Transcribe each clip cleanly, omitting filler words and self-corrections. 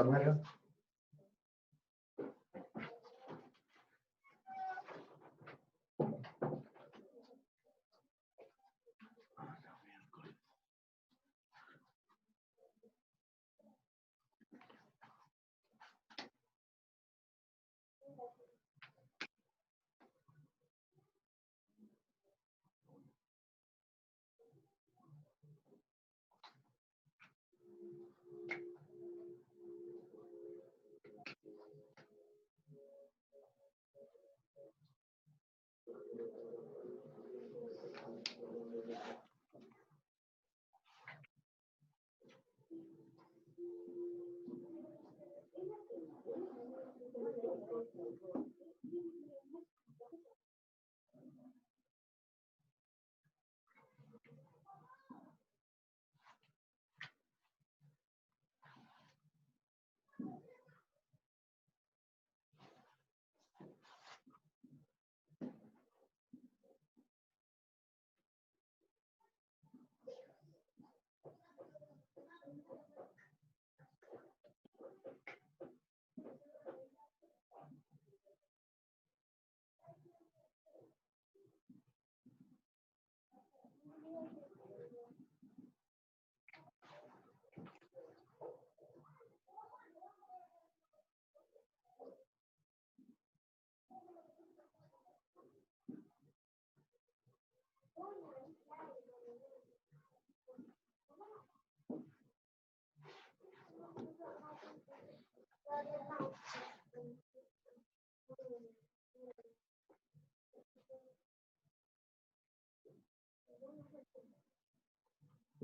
Mario.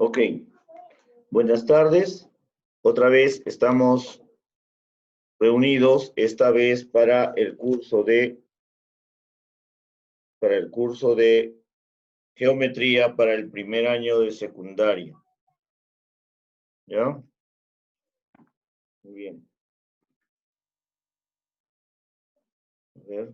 Ok, buenas tardes. Otra vez estamos reunidos, esta vez para el curso de geometría para el primer año de secundaria. ¿Ya? Muy bien. A ver.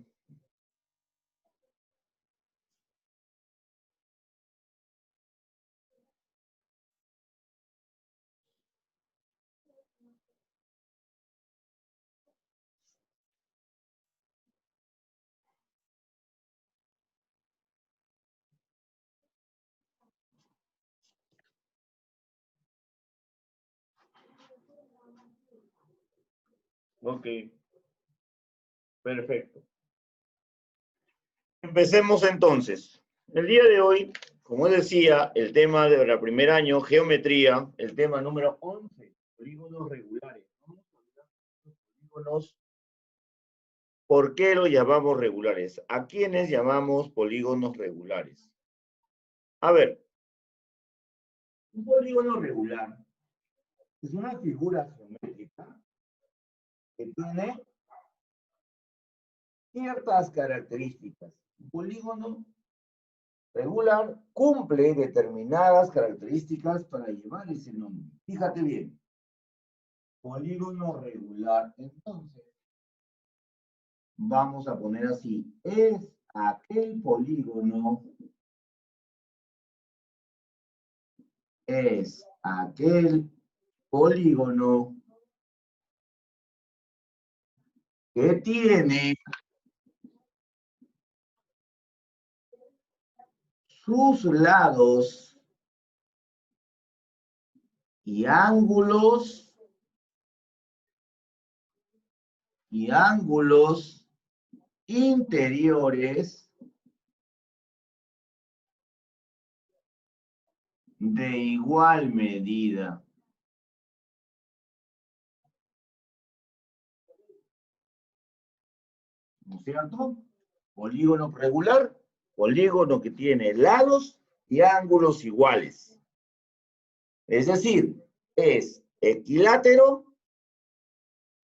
Ok, perfecto. Empecemos entonces. El día de hoy, como decía, el tema de la primer año, geometría, el tema número 11, polígonos regulares. Vamos a hablar de los polígonos. ¿Por qué los llamamos regulares? ¿A quiénes llamamos polígonos regulares? A ver, un polígono regular es una figura geométrica que tiene ciertas características. Un polígono regular cumple determinadas características para llevar ese nombre. Fíjate bien, polígono regular, entonces, vamos a poner así, es aquel polígono, es aquel polígono que tiene sus lados y ángulos interiores de igual medida. ¿No es cierto? Polígono regular, polígono que tiene lados y ángulos iguales. Es decir, es equilátero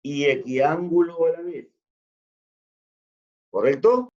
y equiángulo a la vez. ¿Correcto?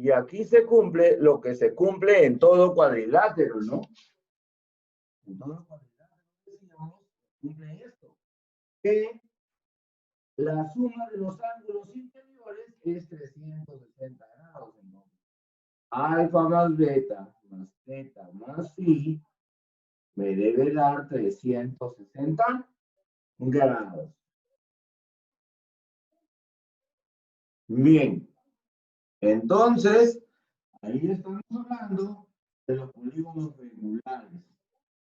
Y aquí se cumple lo que se cumple en todo cuadrilátero, ¿no? En todo cuadrilátero, decíamos, cumple esto. Que la suma de los ángulos interiores es 360 grados. Entonces, alfa más beta más teta más phi me debe dar 360 grados. Bien. Entonces, ahí estamos hablando de los polígonos regulares.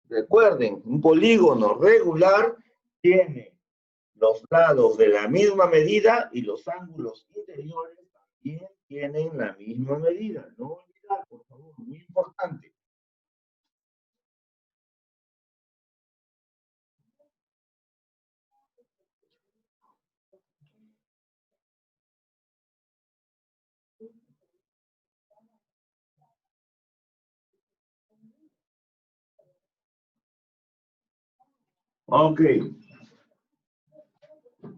Recuerden, un polígono regular tiene los lados de la misma medida y los ángulos interiores también tienen la misma medida. No olvidar, por favor, muy importante. Ok.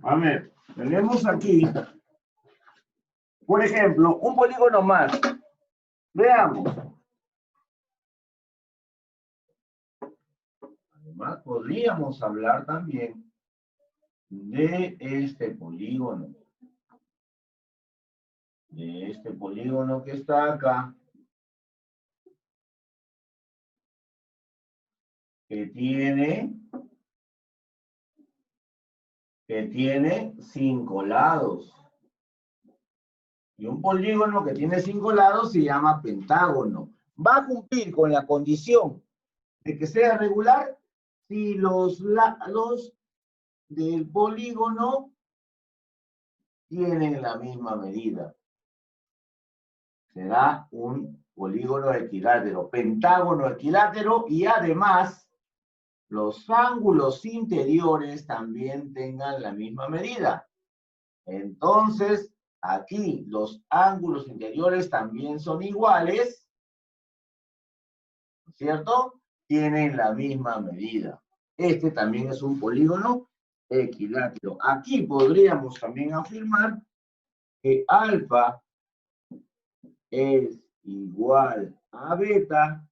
A ver, tenemos aquí, por ejemplo, un polígono más. Veamos. Además, podríamos hablar también de este polígono. De este polígono que está acá. Que tiene 5 lados. Y un polígono que tiene 5 lados se llama pentágono. Va a cumplir con la condición de que sea regular si los lados del polígono tienen la misma medida. Será un polígono equilátero, pentágono equilátero, y además los ángulos interiores también tengan la misma medida. Entonces, aquí los ángulos interiores también son iguales, ¿no es cierto? Tienen la misma medida. Este también es un polígono equilátero. Aquí podríamos también afirmar que alfa es igual a beta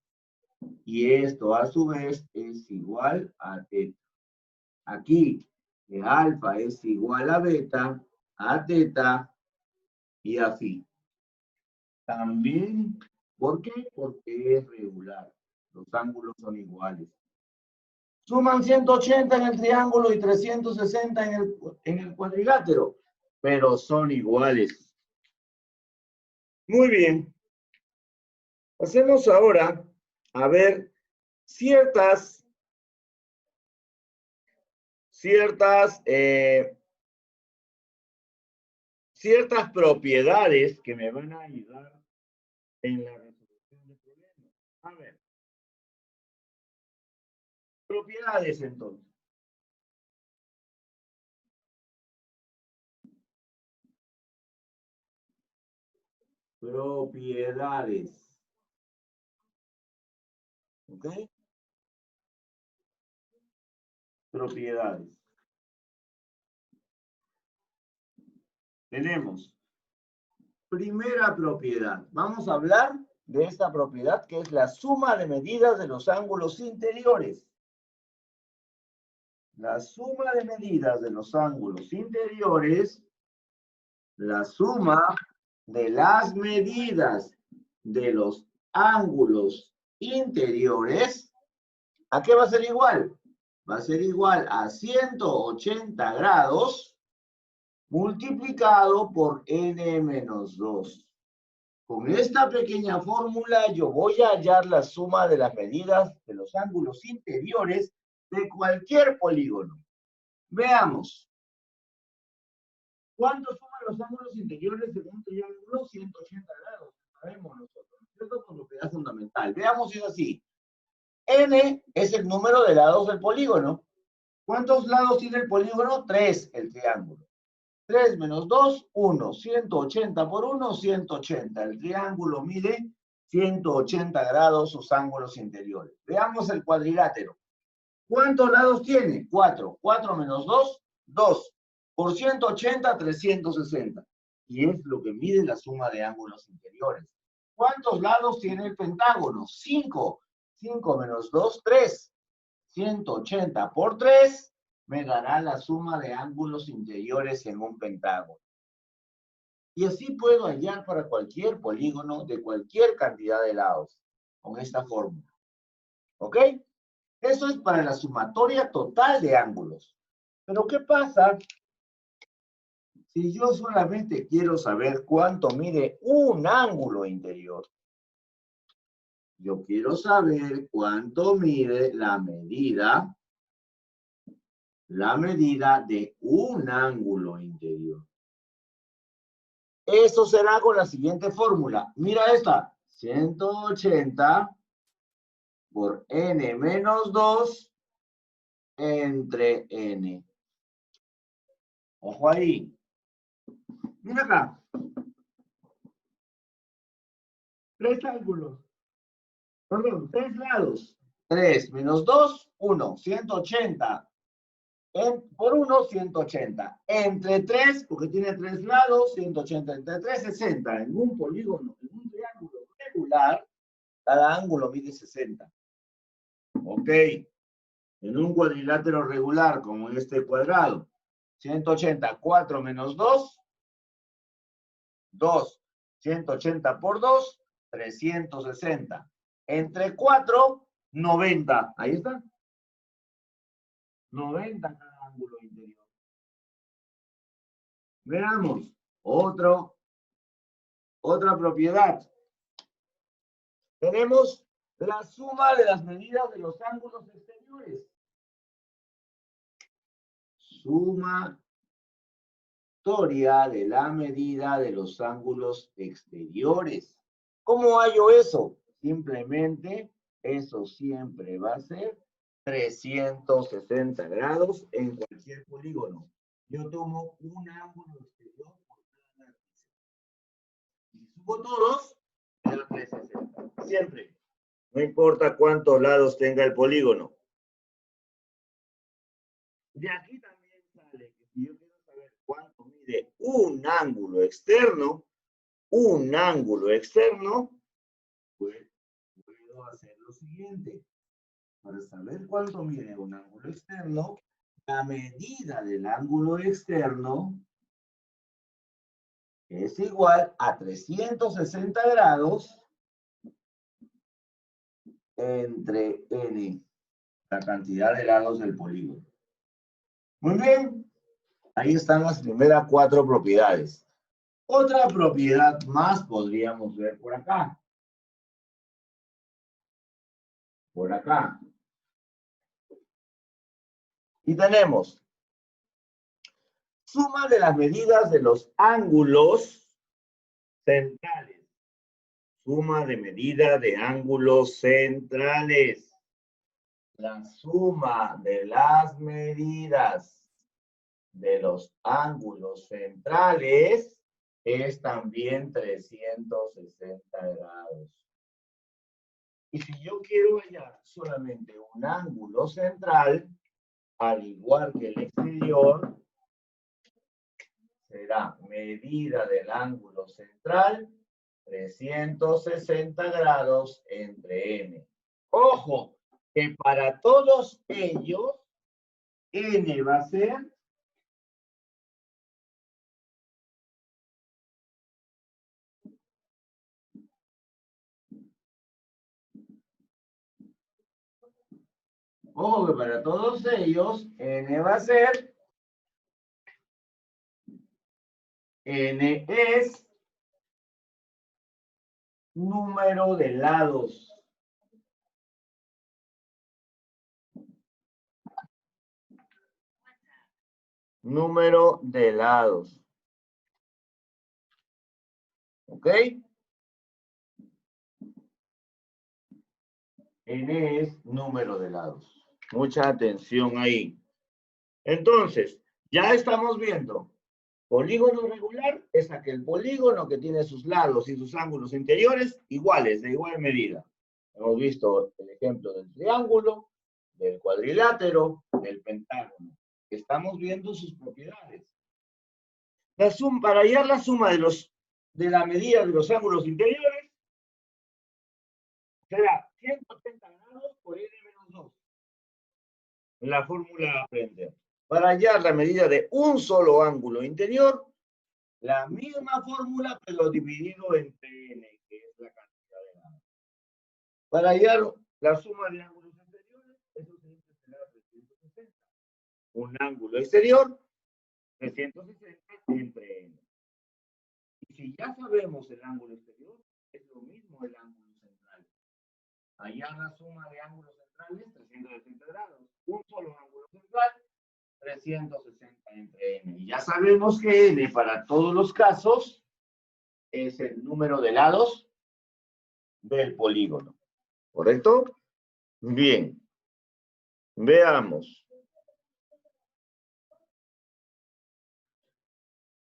y esto a su vez es igual a teta. Aquí que alfa es igual a beta, a teta y a phi. También, ¿por qué? Porque es regular. Los ángulos son iguales. Suman 180 en el triángulo y 360 en el cuadrilátero, pero son iguales. Muy bien. Hacemos ahora, a ver, ciertas propiedades que me van a ayudar en la resolución de problemas. A ver, propiedades entonces. Propiedades. ¿Ok? Propiedades. Tenemos primera propiedad. Vamos a hablar de esta propiedad que es la suma de medidas de los ángulos interiores. La suma de medidas de los ángulos interiores, la suma de las medidas de los ángulos interiores, ¿a qué va a ser igual? Va a ser igual a 180 grados multiplicado por n menos 2. Con esta pequeña fórmula yo voy a hallar la suma de las medidas de los ángulos interiores de cualquier polígono. Veamos. ¿Cuánto suman los ángulos interiores de un triángulo? 180 grados. Sabemos nosotros, ¿cierto? Por propiedad fundamental. Veamos si es así. N es el número de lados del polígono. ¿Cuántos lados tiene el polígono? 3, el triángulo. 3 menos 2, 1. 180 por 1, 180. El triángulo mide 180 grados sus ángulos interiores. Veamos el cuadrilátero. ¿Cuántos lados tiene? 4. 4 menos 2, 2. Por 180, 360. Y es lo que mide la suma de ángulos interiores. ¿Cuántos lados tiene el pentágono? 5. 5 menos 2, 3. 180 por 3 me dará la suma de ángulos interiores en un pentágono. Y así puedo hallar para cualquier polígono de cualquier cantidad de lados con esta fórmula. ¿Ok? Eso es para la sumatoria total de ángulos. Pero ¿qué pasa Si yo solamente quiero saber cuánto mide un ángulo interior, yo quiero saber cuánto mide la medida de un ángulo interior. Eso será con la siguiente fórmula. Mira esta. 180 por n menos 2 entre n. Ojo ahí. Mira acá. 3 ángulos. Perdón, 3 lados. 3 menos 2, 1. 180. Por 1, 180. Entre 3, porque tiene 3 lados, 180 entre 3, 60. En un polígono, en un triángulo regular, cada ángulo mide 60. Ok. En un cuadrilátero regular, como este cuadrado, 180, 4 menos 2, 2. 180 por 2, 360. Entre 4, 90. Ahí está. 90 cada ángulo interior. Veamos. Otra propiedad. Tenemos la suma de las medidas de los ángulos exteriores. Sumatoria de la medida de los ángulos exteriores. ¿Cómo hallo eso? Simplemente eso siempre va a ser 360 grados en cualquier polígono. Yo tomo un ángulo exterior por cada vértice. Y si sumo todos, me da 360. Siempre. No importa cuántos lados tenga el polígono. De aquí también sale que si yo quiero saber cuánto mide un ángulo externo, pues puedo hacer lo siguiente. Para saber cuánto mide un ángulo externo, la medida del ángulo externo es igual a 360 grados entre n, la cantidad de lados del polígono. Muy bien, ahí están las primeras 4 propiedades. Otra propiedad más podríamos ver por acá. Por acá. Y tenemos suma de las medidas de los ángulos centrales. Suma de medida de ángulos centrales. La suma de las medidas de los ángulos centrales es también 360 grados. Y si yo quiero hallar solamente un ángulo central, al igual que el exterior, será medida del ángulo central 360 grados entre n. Ojo, que para todos ellos, n va a ser ojo que para todos ellos, n va a ser, n es número de lados. Número de lados. ¿Ok? N es número de lados. Mucha atención ahí. Entonces, ya estamos viendo. Polígono regular es aquel polígono que tiene sus lados y sus ángulos interiores iguales, de igual medida. Hemos visto el ejemplo del triángulo, del cuadrilátero, del pentágono. Estamos viendo sus propiedades. Para hallar la suma de la medida de los ángulos interiores, será 180 grados por n menos 2. En la fórmula a aprender. Para hallar la medida de un solo ángulo interior, la misma fórmula, pero dividido entre n, que es la cantidad de lados. Para hallar la suma de ángulos exteriores, eso será 360. Un ángulo exterior, 360 entre n. Y si ya sabemos el ángulo exterior, es lo mismo el ángulo central. Allá la suma de ángulos centrales, 360 grados. Un solo ángulo central, 360 entre n. Y ya sabemos que n para todos los casos es el número de lados del polígono. ¿Correcto? Bien. Veamos.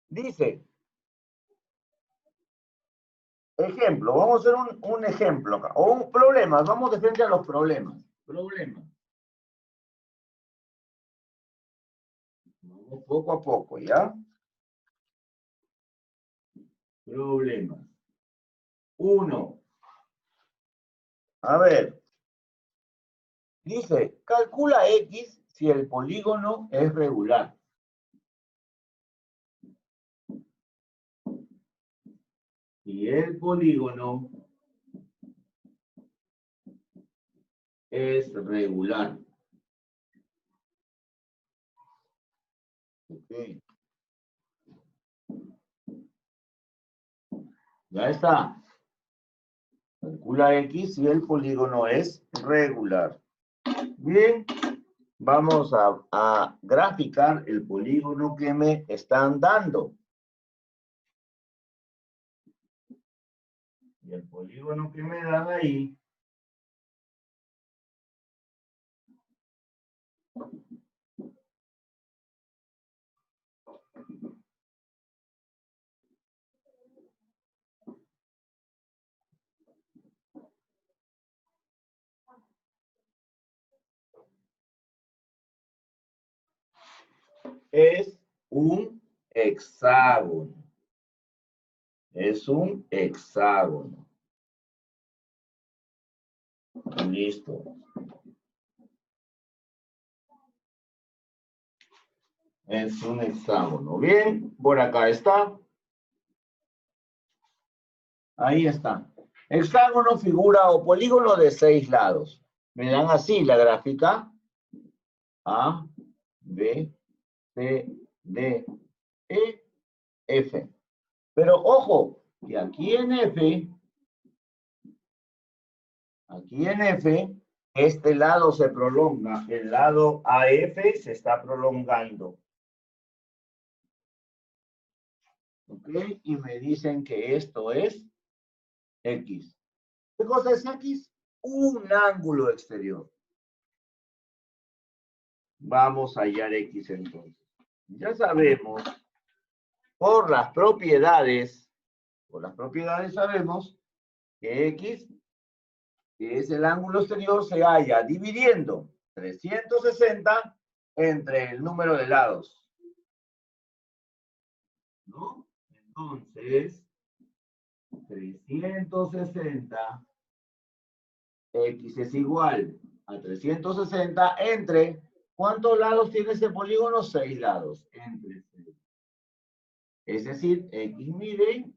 Dice, ejemplo, vamos a hacer un ejemplo acá. O un problema, vamos de frente a los problemas. Problemas. Vamos poco a poco, ¿ya? Problemas. 1. A ver. Dice, calcula X si el polígono es regular. Si el polígono es regular. Ok. Ya está. Calcula X si el polígono es regular. Bien, vamos a graficar el polígono que me están dando. Y el polígono que me dan ahí es un hexágono. Es un hexágono. Listo. Es un hexágono. Bien, por acá está. Ahí está. Hexágono, figura o polígono de 6 lados. Me dan así la gráfica. A, B, C, D, E, F. Pero ojo, que aquí en F, este lado se prolonga. El lado AF se está prolongando. ¿Ok? Y me dicen que esto es X. ¿Qué cosa es X? Un ángulo exterior. Vamos a hallar X entonces. Ya sabemos, por las propiedades sabemos que X, que es el ángulo exterior, se halla dividiendo 360 entre el número de lados. ¿No? Entonces, 360, X es igual a 360 entre, ¿cuántos lados tiene ese polígono? 6 lados. Entre 6. Es decir, X mide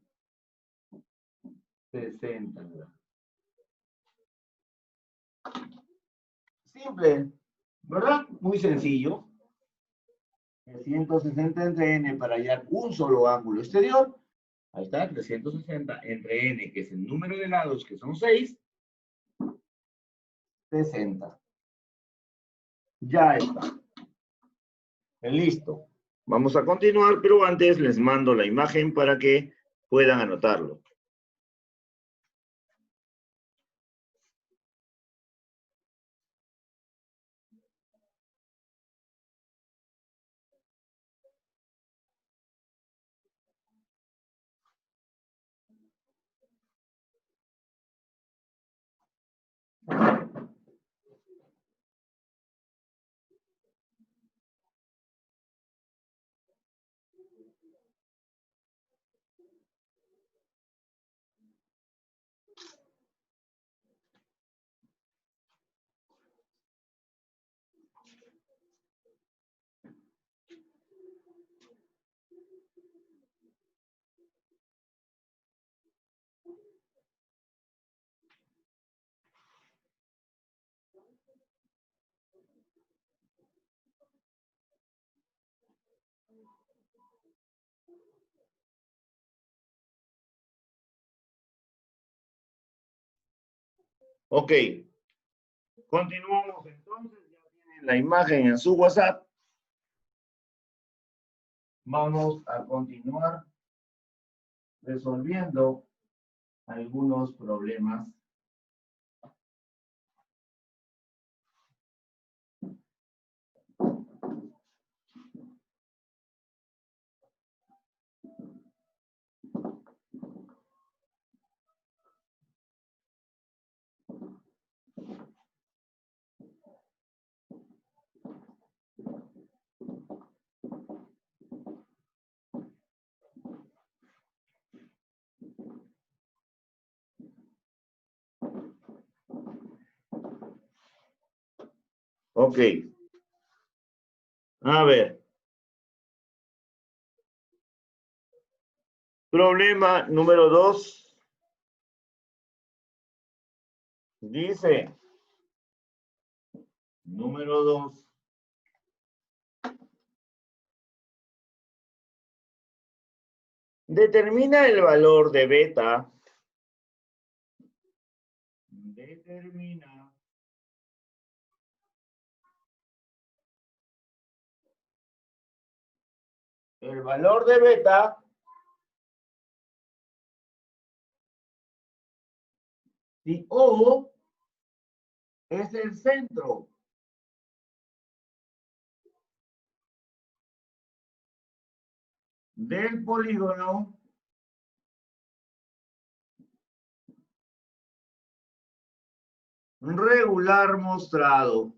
60 grados. Simple, ¿verdad? Muy sencillo. 360 entre n para hallar un solo ángulo exterior. Ahí está, 360 entre n, que es el número de lados, que son 6. 60. Ya está. Listo. Vamos a continuar, pero antes les mando la imagen para que puedan anotarlo. Ok. Continuamos entonces. Ya tienen la imagen en su WhatsApp. Vamos a continuar resolviendo algunos problemas. Ok. A ver. Problema número 2. Dice, número 2. Determina el valor de beta. Determina el valor de beta si O es el centro del polígono regular mostrado.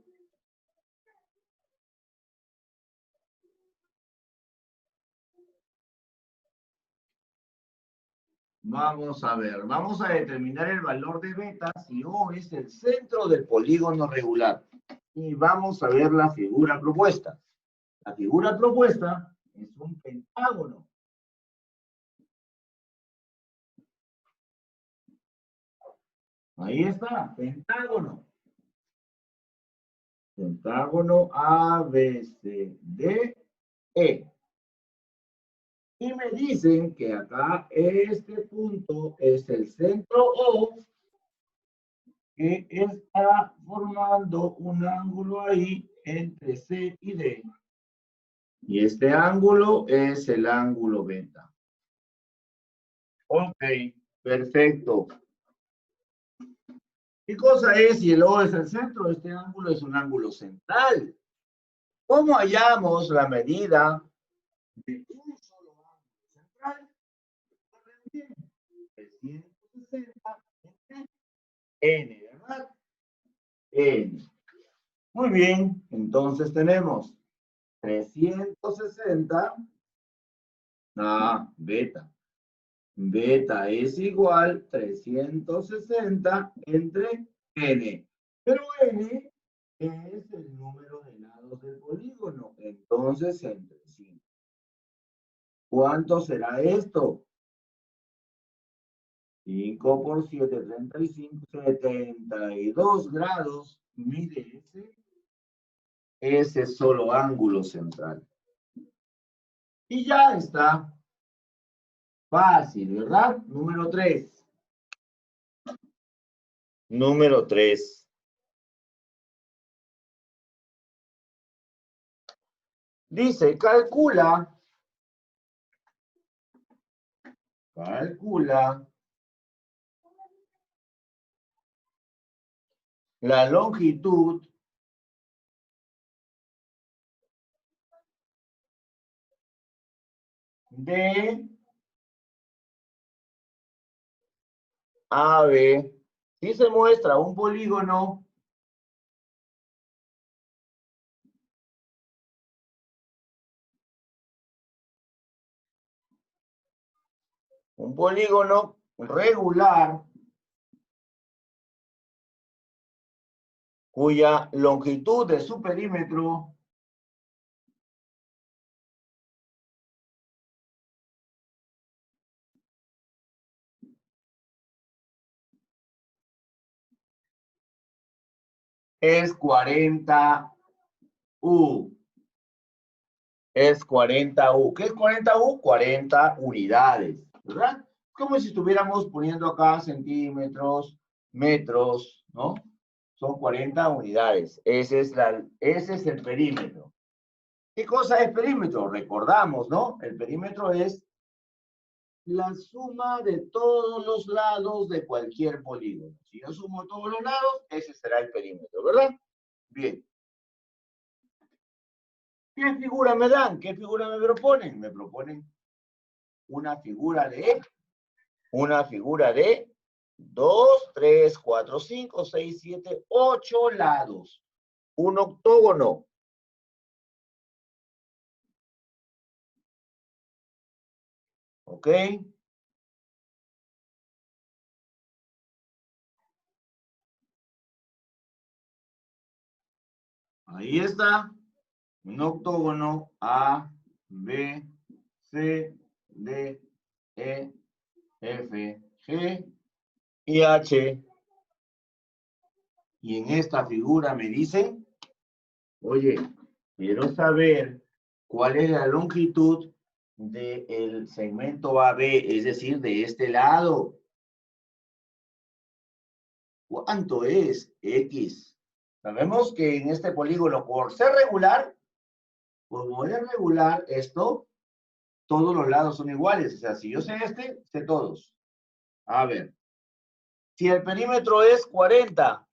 Vamos a ver, vamos a determinar el valor de beta si O es el centro del polígono regular. Y vamos a ver la figura propuesta. La figura propuesta es un pentágono. Ahí está, pentágono. Pentágono A, B, C, D, E. Y me dicen que acá este punto es el centro O, que está formando un ángulo ahí entre C y D. Y este ángulo es el ángulo beta. Ok, perfecto. ¿Qué cosa es si el O es el centro? Este ángulo es un ángulo central. ¿Cómo hallamos la medida de un solo ángulo central? 360 entre N, ¿verdad? N. Muy bien, entonces tenemos 360 beta. Beta es igual 360 entre N. Pero N es el número de lados del polígono. Entonces, entre 5. ¿Cuánto será esto? 5 por 7, 35, 72 grados. Mide ese solo ángulo central. Y ya está. Fácil, ¿verdad? Número 3. Número 3. Dice, calcula la longitud de AB. Si se muestra un polígono regular cuya longitud de su perímetro es 40 U. es 40U. ¿Qué es 40U? 40 unidades, ¿verdad? Como si estuviéramos poniendo acá centímetros, metros, ¿no? Son 40 unidades. Ese es el perímetro. ¿Qué cosa es perímetro? Recordamos, ¿no? El perímetro es la suma de todos los lados de cualquier polígono. Si yo sumo todos los lados, ese será el perímetro, ¿verdad? Bien. ¿Qué figura me dan? ¿Qué figura me proponen? Me proponen una figura de 2, 3, 4, 5, 6, 7, 8 lados. Un octógono. ¿Ok? Ahí está. Un octógono A, B, C, D, E, F, G y H. Y en esta figura me dicen, oye, quiero saber cuál es la longitud del segmento AB, es decir, de este lado. ¿Cuánto es X? Sabemos que en este polígono, por ser regular, como es regular esto, todos los lados son iguales. O sea, si yo sé este, sé todos. A ver, si el perímetro es 40,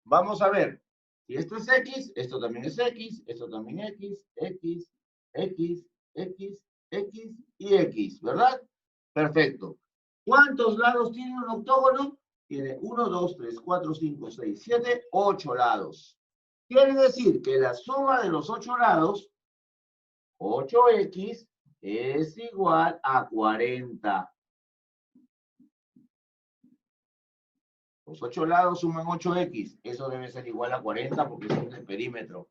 vamos a ver. Si esto es X, esto también es X, esto también X, X, X, X, X y X, ¿verdad? Perfecto. ¿Cuántos lados tiene un octógono? Tiene 1, 2, 3, 4, 5, 6, 7, 8 lados. Quiere decir que la suma de los 8 lados, 8X, es igual a 40. Los 8 lados suman 8X. Eso debe ser igual a 40 porque es el perímetro.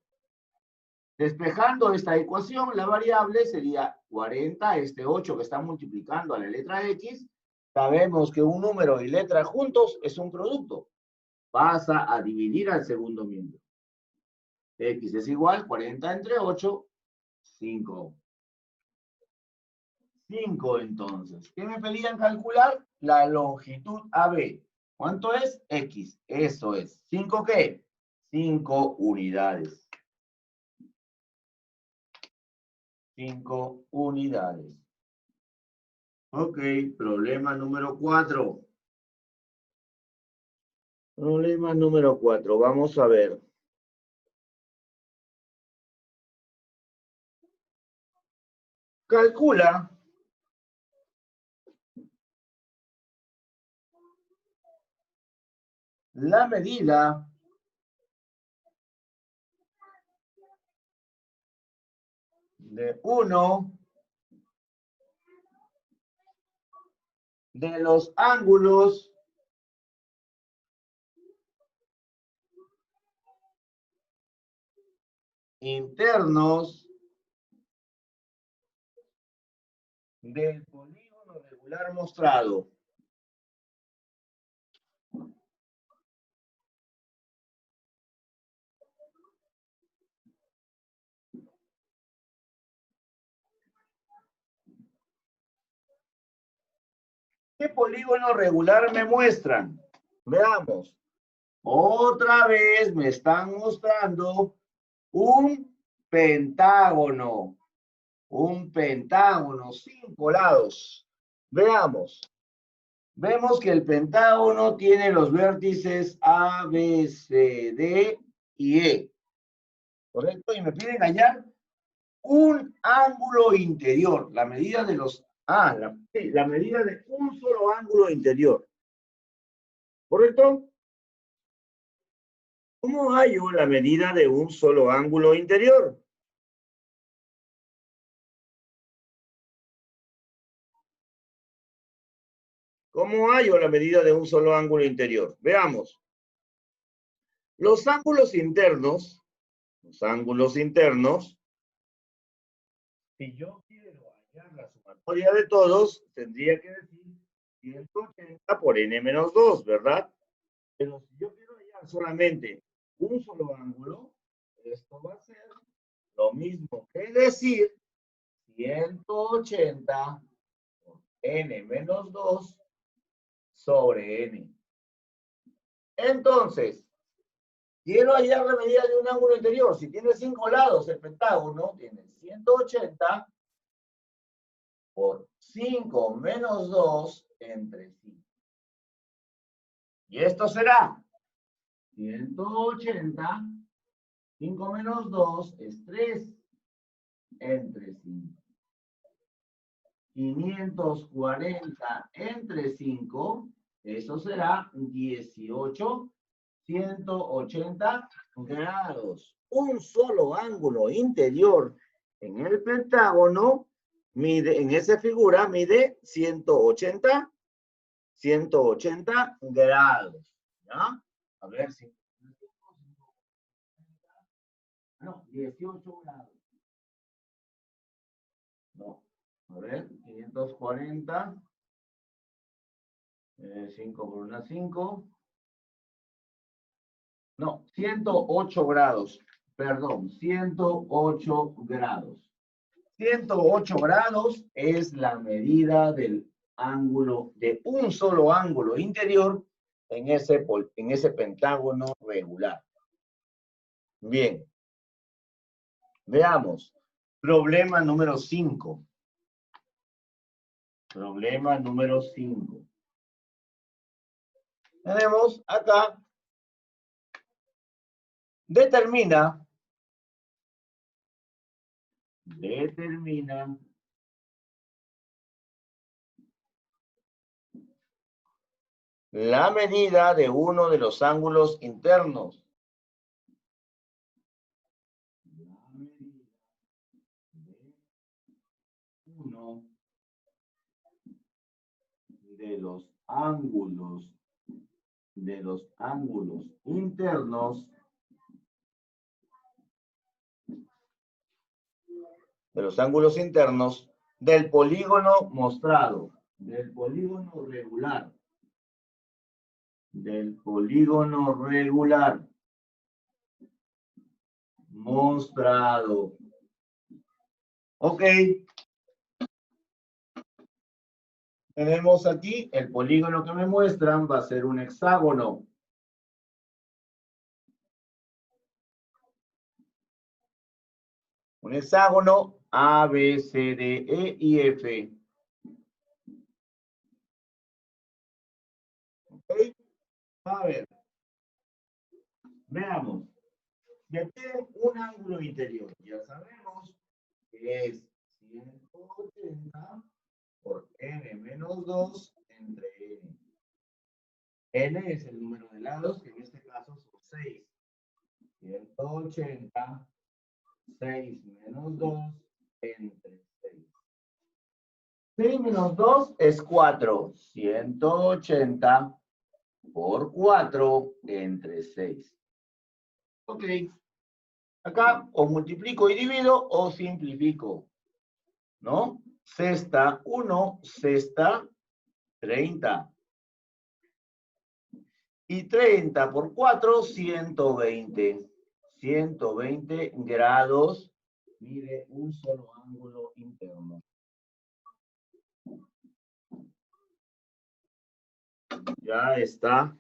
Despejando esta ecuación, la variable sería 40, este 8 que está multiplicando a la letra X. Sabemos que un número y letra juntos es un producto. Pasa a dividir al segundo miembro. X es igual, 40 entre 8, 5. 5 entonces. ¿Qué me pedían calcular? La longitud AB. ¿Cuánto es? X. Eso es. ¿5 qué? 5 unidades. 5 unidades. Ok, problema número 4. Problema número 4. Vamos a ver. Calcula la medida de uno de los ángulos internos del polígono regular mostrado. ¿Qué polígono regular me muestran? Veamos. Otra vez me están mostrando un pentágono. Un pentágono, 5 lados. Veamos. Vemos que el pentágono tiene los vértices A, B, C, D y E. ¿Correcto? Y me piden hallar un ángulo interior. La medida de los... la medida de un solo ángulo interior. ¿Correcto? ¿Cómo hallo la medida de un solo ángulo interior? ¿Cómo hallo la medida de un solo ángulo interior? Veamos. Los ángulos internos, si yo quiero hallar la sumatoria de todos, tendría que decir 180 por n menos 2, ¿verdad? Pero si yo quiero hallar solamente un solo ángulo, esto va a ser Lo mismo que decir 180 por n menos 2 sobre n. Entonces, quiero hallar la medida de un ángulo interior. Si tiene 5 lados, el pentágono tiene 180 por 5 menos 2 entre 5. Y esto será 180, 5 menos 2 es 3 entre 5. 540 entre 5, eso será 18, 180 grados. Un solo ángulo interior en el pentágono mide, en esa figura mide 180 grados. ¿Ya? A ver si. No, 18 grados. No. A ver, 540. 5 por 1, 5. No, 108 grados. Perdón, 108 grados. 108 grados es la medida del ángulo, de un solo ángulo interior en ese pentágono regular. Bien. Veamos. Problema número 5. Problema número 5. Tenemos acá. Determina la medida de uno de los ángulos internos. La medida de uno de los ángulos internos del polígono mostrado, del polígono regular. Del polígono regular mostrado. Ok. Tenemos aquí el polígono que me muestran, va a ser un hexágono. Un hexágono A, B, C, D, E y F. Ok. A ver. Veamos. Ya tiene un ángulo interior. Ya sabemos que es 180 por n menos 2 entre n. N es el número de lados, que en este caso son 6. 180, 6 menos 2 entre 6. 6 menos 2 es 4. 180 por 4 entre 6. Ok. Acá o multiplico y divido o simplifico. ¿No? Sexta 1, sexta 30. Y 30 por 4, 120. 120 grados mide un solo ángulo interno. Ya está.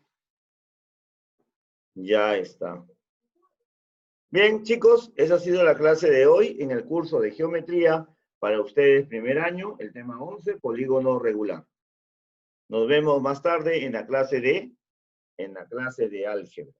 Ya está. Bien, chicos, esa ha sido la clase de hoy en el curso de geometría para ustedes primer año, el tema 11, polígono regular. Nos vemos más tarde en la clase de álgebra.